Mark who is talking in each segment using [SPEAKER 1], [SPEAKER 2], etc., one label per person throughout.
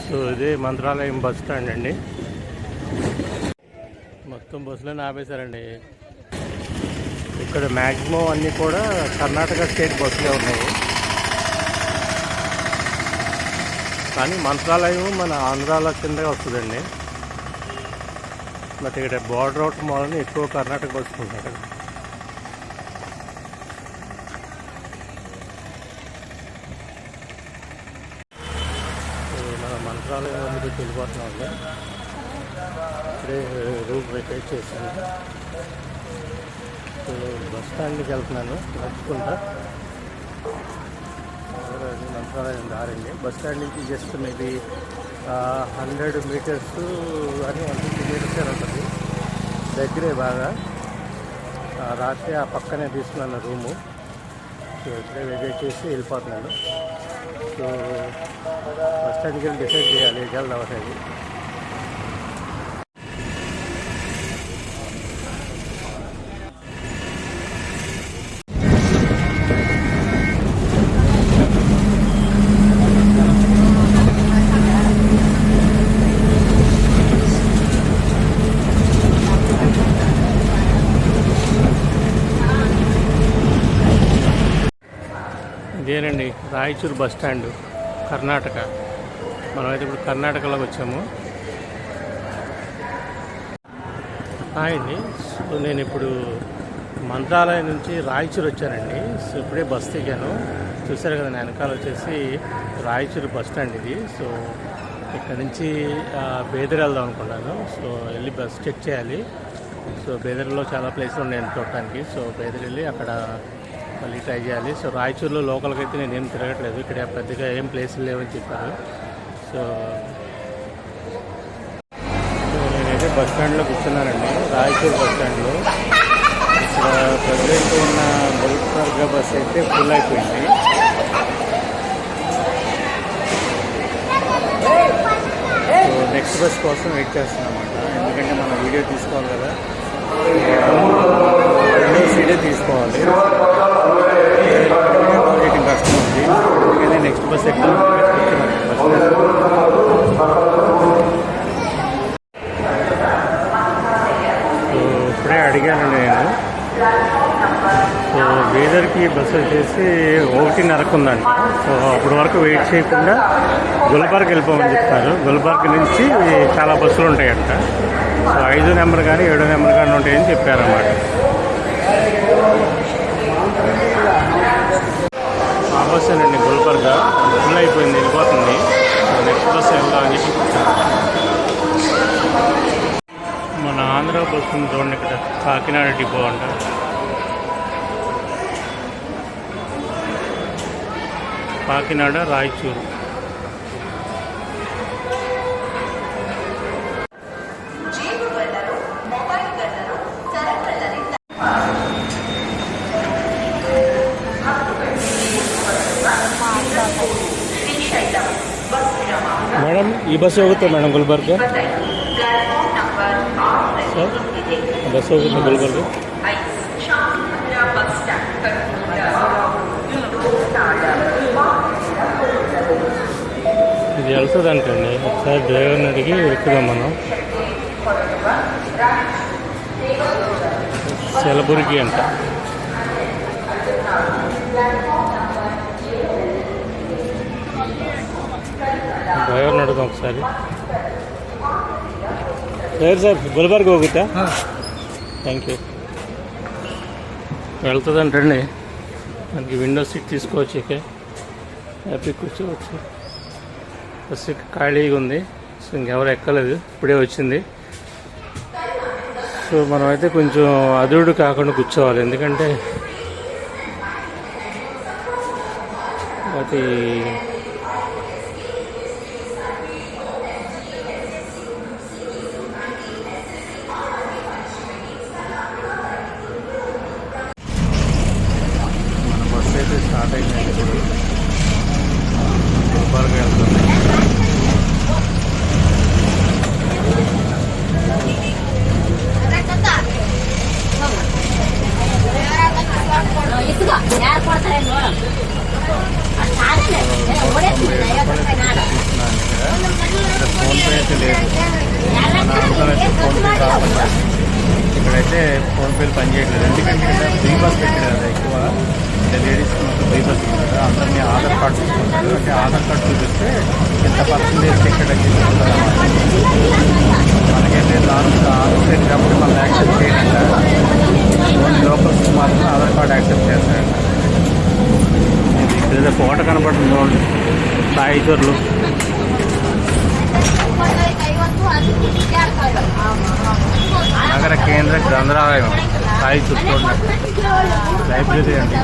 [SPEAKER 1] So ఇదే Mantralayam bus stand అండి. మొత్తం బస్సులను ఆపేశారండి. ఇక్కడ మ్యాక్సిమం అన్నీ కూడా కర్ణాటక స్టేట్ బస్సులే ఉన్నాయి. కానీ మంత్రాలయం మన ఆంధ్రాలో కింద వస్తుందండి. బట్ ఇక్కడ బార్డర్ అవుట్ మూలన ఎక్కువ కర్ణాటక బస్సులు ఉంటాయి. మన మంత్రాలయం ముందుకు వెళ్ళిపోతున్నాం అండి. ఇప్పుడే రూట్ వెకేట్ చేశాను. సో బస్ స్టాండ్కి వెళ్తున్నాను నడుచుకుంటా. మంత్రాలయం దారండి. బస్ స్టాండ్ నుంచి జస్ట్ మేబీ 100 మీటర్స్ అని 150 మీటర్స్ ఉంటుంది. దగ్గరే బాగా. రాత్రి ఆ పక్కనే తీసుకున్నాను రూము. సో ఇప్పుడే వెకేట్ చేసి వెళ్ళిపోతున్నాను. సో బస్ స్టాండ్కి వెళ్ళి డిసైడ్ చేయాలి ఎటు వెళ్దాం అనేది. ఇదేనండి రాయచూరు బస్ స్టాండ్, కర్ణాటక. మనమైతే ఇప్పుడు కర్ణాటకలోకి వచ్చాము. అండి. సో నేను ఇప్పుడు మంత్రాలయం నుంచి రాయచూరు వచ్చానండి. సో ఇప్పుడే బస్ దిగాను. చూసారు కదా, నా వెనకాల వచ్చేసి రాయచూరు బస్ స్టాండ్ ఇది. సో ఇక్కడ నుంచి బేదర్ వెళ్దాం అనుకున్నాను. సో వెళ్ళి బస్ చెక్ చేయాలి. సో బేదర్లో చాలా ప్లేసులు ఉన్నాయండి చూడటానికి. సో బేదర్ వెళ్ళి అక్కడ మళ్ళీ ట్రై చేయాలి. సో రాయచూరులో లోకల్కి అయితే నేను ఏం తిరగట్లేదు. ఇక్కడ పెద్దగా ఏం ప్లేసులు లేవని చెప్పారు. సో నేనైతే బస్ స్టాండ్లో కూర్చున్నానండి, రాయచూరు బస్ స్టాండ్లో. ఇక్కడ ప్రజెంట్ ఉన్న గుల్బర్గా బస్ అయితే ఫుల్ అయిపోయింది. సో నెక్స్ట్ బస్ కోసం వెయిట్ చేస్తున్నాం అన్నమాట. ఎందుకంటే మనం వీడియో తీసుకోవాలి కదా, సీడే తీసుకోవాలి. కష్టం ఉంది. అందుకని నెక్స్ట్ బస్ ఎక్కడ సో ఇప్పుడే అడిగానండి నేను. సో బీదర్కి బస్సు వచ్చేసి 1:30 ఉందండి. సో అప్పటి వరకు వెయిట్ చేయకుండా గుల్బర్గ్ వెళ్ళిపోమని చెప్తారు. గుల్బర్గ్ నుంచి చాలా బస్సులు ఉంటాయంట. సో 5 నెంబర్ కానీ 7 నెంబర్ కానీ ఉంటాయని చెప్పారన్నమాట. ఆ బస్సు అండి గుల్బర్గా ఫుల్ అయిపోయింది, వెళ్ళిపోతుంది. నెక్స్ట్ బస్సు వెళ్దామని చెప్పి కూర్చోండి. మన ఆంధ్ర బస్సు చూడండి, ఇక్కడ కాకినాడ డిపో అంట. కాకినాడ రాయచూరు. మేడం ఈ బస్సు ಹೋಗುತ್ತೆ ಮೇಡಮ್ ಗುಲ್ಬರ್ಗ ಸರ್, ಬಸ್ ಹೋಗುತ್ತೆ ಗುಲ್ಬರ್ಗ. ఇది వెళ్తుందంటండి. ఒకసారి డ్రైవర్ని అడిగి ఎక్కుదాం మనం. సెలబురికి అంట. డ్రైవర్ని అడుగుదాం ఒకసారి. డ్రైవర్ సార్ గుల్బర్గ్ ಹೋಗುತ್ತಾ? Thank you. వెళ్తుందంటండి. మనకి విండో సీట్ తీసుకోవచ్చు, ఇక హ్యాపీ కూర్చోవచ్చు. బస్సు ఖాళీగా ఉంది. సో ఇంకెవరు ఎక్కలేదు, ఇప్పుడే వచ్చింది. సో మనమైతే కొంచెం అదుడు కాకుండా కూర్చోవాలి. ఎందుకంటే అది మన బస్సు అయితే స్టార్ట్ అయిందండి. ఇప్పుడు గుల్బర్గ్ వెళ్తుంది. పేరు పనిచేయట్లేదు. ఎందుకంటే ఇక్కడ ఫ్రీ బస్ పెట్టారు కదా ఎక్కువ, అంటే లేడీస్ ఫ్రీ బస్ ఉంటుంది. అందరినీ ఆధార్ కార్డు తీసుకుంటారు. అంటే ఆధార్ కార్డు చూపిస్తే ఎంత పర్సెంటేజ్ టికెట్ అని చెప్తుంటారు అన్నమాట. మనకైతే ఆధార్ సైడ్ కాబట్టి మనం యాక్సెప్ట్ చేయాలంట. ఓన్లీ లోకల్స్ మాత్రం ఆధార్ కార్డు యాక్సెప్ట్ చేస్తారంట. ఇక్కడ కోట కనపడుతుంది చూడండి, రాయచూరులో. నగర కేంద్ర గ్రంథాలయం రాయచూరు చూడండి, లైబ్రరీ అండి.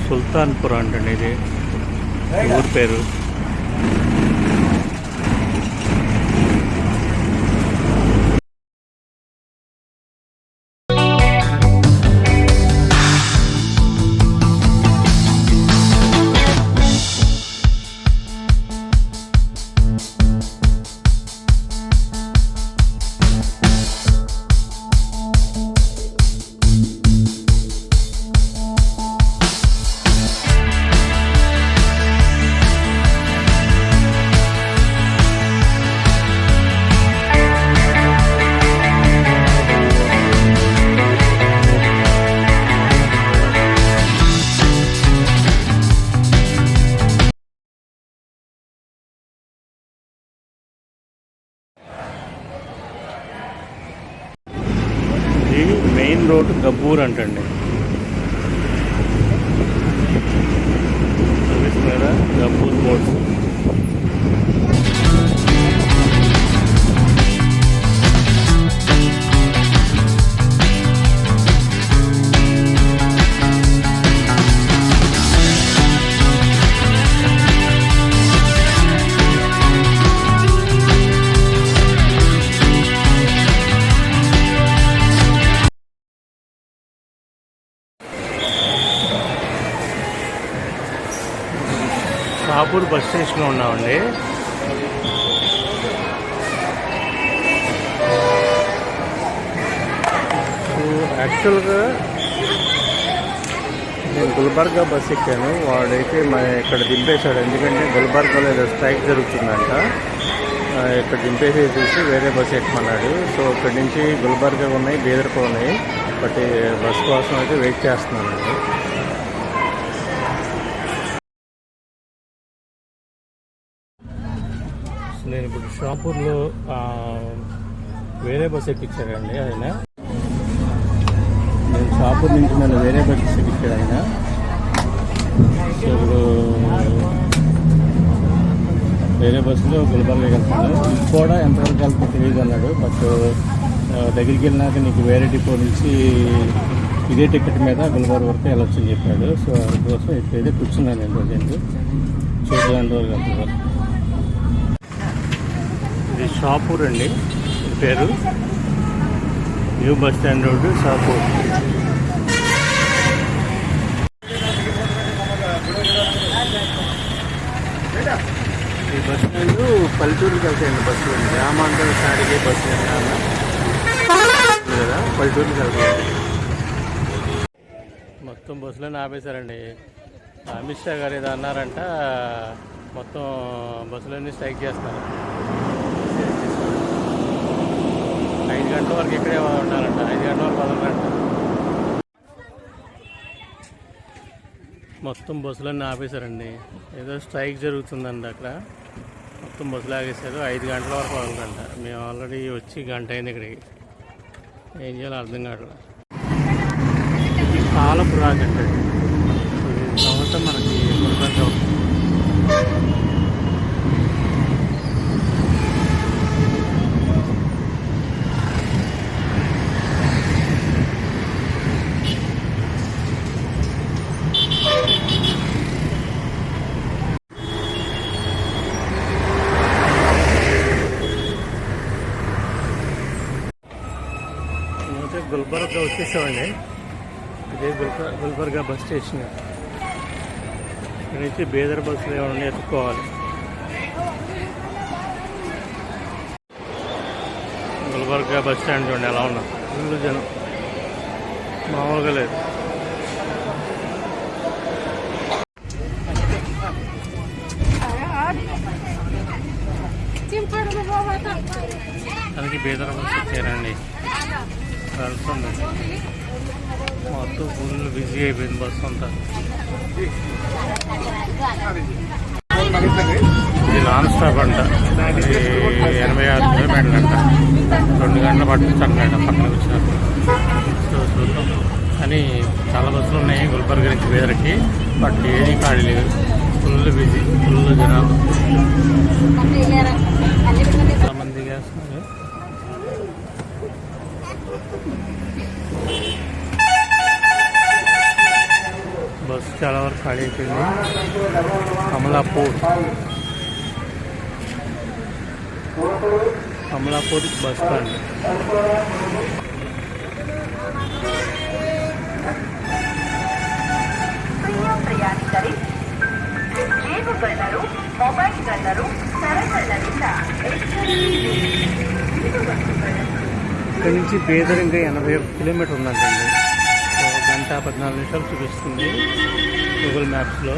[SPEAKER 1] సుల్తాన్పూర్ అంటండి ఇది ఊరి పేరు. మెయిన్ రోడ్ గబ్బూర్ అంటండి. చూపిస్తున్నారా గబ్బూర్ బోర్డ్స్. షాపూర్ బస్ స్టేషన్లో ఉన్నామండి. యాక్చువల్గా నేను గుల్బర్గా బస్ ఎక్కాను. వాడైతే ఇక్కడ దింపేశాడు. ఎందుకంటే గుల్బర్గాలో ఏదో స్ట్రైక్ జరుగుతుందంట. ఇక్కడ దింపేసేసి వేరే బస్ ఎక్కమన్నాడు. సో ఇక్కడి నుంచి గుల్బర్గా ఉన్నాయి, బీదర్గా ఉన్నాయి. బట్ బస్ కోసం అయితే వెయిట్ చేస్తున్నానండి. నేను ఇప్పుడు షాపూర్లో వేరే బస్ ఎక్కించాడండి ఆయన. నేను షాపూర్ నుంచి నన్ను వేరే బస్ ఎక్కించాడు ఆయన. సో ఇప్పుడు వేరే బస్సులో గుల్బర్గా వెళ్తున్నాను. ఇది కూడా ఎంతవరకు వెళ్తుందో తెలియదు అన్నాడు. బట్ దగ్గరికి వెళ్ళినాక నీకు వేరే డిపో నుంచి ఇదే టికెట్ మీద గుల్బర్గా వరకు వెళ్ళొచ్చు అని చెప్పాడు. సో అందుకోసం ఇప్పుడైతే కూర్చున్నాను నేను. రోజు చూద్దాం వరకు వెళ్తున్నారు. ఇది షాపూర్ అండి పేరు. New bus stand road Shapur. ఈ బస్ స్టాండ్ పల్లెటూరుకి వెళ్తాయండి బస్సులు. గ్రామాంతర స్థాయికి బస్సు కదా పల్లెటూరుకి వెళ్తుంది. మొత్తం బస్సులను ఆపేశారండి. అమిత్ షా గారు ఏదో అన్నారంట, మొత్తం బస్సులన్నీ స్ట్రైక్ చేస్తారు. 5 గంటల వరకు ఇక్కడే ఉండాలంట, 5 గంటల వరకు వదలరంట. మొత్తం బస్సులన్నీ ఆపేశారండి. ఏదో స్ట్రైక్ జరుగుతుందండి అక్కడ. మొత్తం బస్సులు ఆగేశారు. 5 గంటల వరకు వదలరంట. మేము ఆల్రెడీ వచ్చి గంట అయింది ఇక్కడికి. ఏం చేయాలో అర్థం కావట్లేదు. ఇది కాలపు రాకండి. ఇది సంవత్సరం మనకి గుల్బర్గా వస్తుంది. గుల్బర్గా వచ్చేసామండి. ఇదే గుల్బర్గా బస్ స్టేషన్. ఇక్కడ నుంచి బేదర్ బస్సులు ఏమైనా ఎత్తుక్కోవాలి. గుల్బర్గా బస్ స్టాండ్ చూడండి ఎలా ఉన్నా, ఫుల్ జనం, మామూలుగా లేదు. దానికి బేదర్ బస్ వచ్చారండి. వెళ్తుంది మొత్తం ఫుల్ బిజీ అయిపోయింది బస్సు అంతా. ఇది నాన్ స్టాప్ అంట. ఇది 86 కిలోమీటర్లు అంట. 2 గంటలు పట్టించి అంటాడు పక్కన వచ్చినప్పుడు. సో చూద్దాం. కానీ చాలా బస్సులు ఉన్నాయి గుల్బర్గా నుంచి బేదర్కి, బట్ ఏది ఖాళీ లేదు. ఫుల్ బిజీ, ఫుల్ జనాలు. చాలా మంది వేస్తున్నారు. బస్సు చాలా వరకు ఖాళీ అయిపోయింది. Kamalapur bus stand. ఇక్కడ నుంచి బేదర్ ఇంకా 81 కిలోమీటర్ ఉందంటండి. గంట 14 నిమిషాలు చూపిస్తుంది గూగుల్ మ్యాప్స్లో.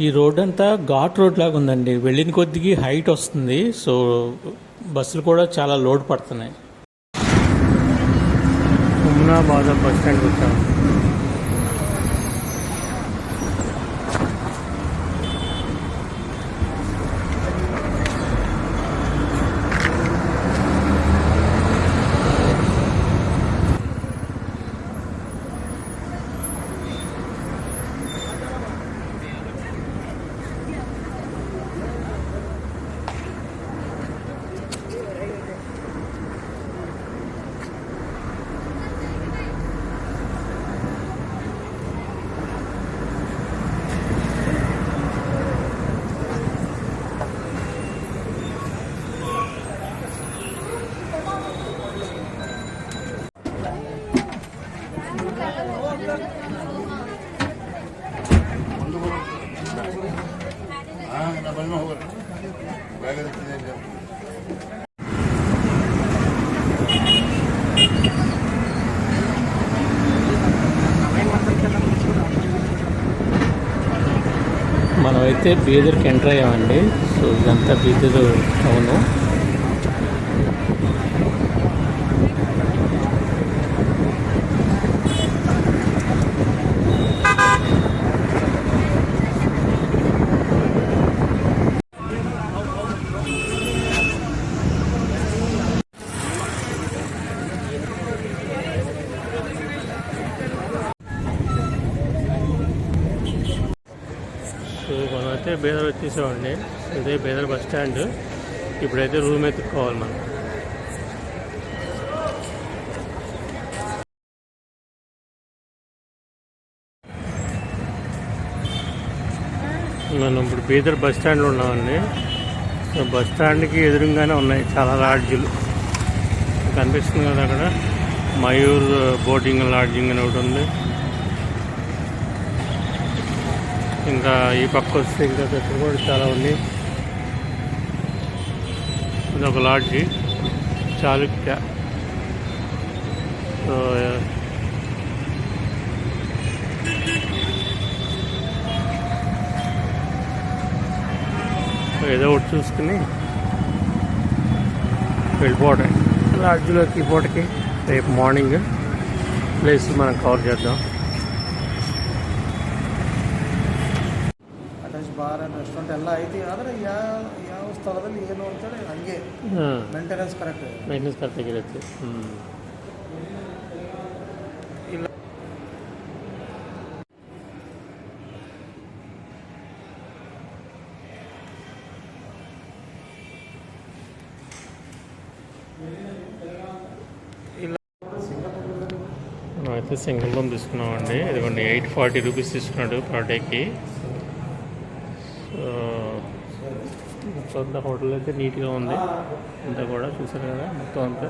[SPEAKER 1] ఈ రోడ్ అంతా ఘాట్ రోడ్ లాగా ఉందండి. వెళ్ళిన కొద్దికి హైట్ వస్తుంది. సో బస్సులు కూడా చాలా లోడ్ పడుతున్నాయి. హుమ్నాబాద్ బస్ స్టాండ్కి వచ్చాము. అయితే బీదర్కి ఎంటర్ అయ్యామండి. సో ఇదంతా బీదర్ టౌను. సో మనమైతే బీదర్ వచ్చేసామండి. ఇదే బీదర్ బస్ స్టాండ్. ఇప్పుడైతే రూమ్ ఎత్తుక్కోవాలి మనం. మనం ఇప్పుడు బీదర్ బస్ స్టాండ్లో ఉన్నామండి. సో బస్ స్టాండ్కి ఎదురుగానే ఉన్నాయి చాలా లాడ్జీలు కనిపిస్తుంది కదా. అక్కడ మయూర్ బోటింగ్ లాడ్జింగ్ అని ఒకటి ఉంది. ఇంకా ఈ పక్క వస్తే ఇంకా దగ్గర కూడా చాలా ఉన్నాయి. ఇది ఒక లాడ్జి చాళుక్య. సో ఏదో ఒకటి చూసుకుని వెళ్ళిపోవడం లాడ్జిలోకి. ఈ పూటకి రేపు మార్నింగ్ ప్లేస్ మనం కవర్ చేద్దాం.
[SPEAKER 2] ಬಾರ್ ಆ್ಯಂಡ್ ರೆಸ್ಟೋರೆಂಟ್ ಎಲ್ಲ ಐತಿ. ಆದರೆ ಯಾವ ಸ್ಥಳದಲ್ಲಿ ಏನು ಅಂತೇಳಿ ಹಂಗೆ ಮೇಂಟೆನೆನ್ಸ್ ಕರೆಕ್ಟ್
[SPEAKER 1] ಆಗಿರುತ್ತೆ.
[SPEAKER 2] ಇಲ್ಲ
[SPEAKER 1] అయితే సింగిల్ రూమ్ తీసుకున్నామండి. ఇదిగోండి 840 రూపీస్ తీసుకున్నాడు పర్ డేకి. సో మొత్తం హోటల్ అయితే నీట్గా ఉంది. అంతా కూడా చూసారు కదా మొత్తం అంతా.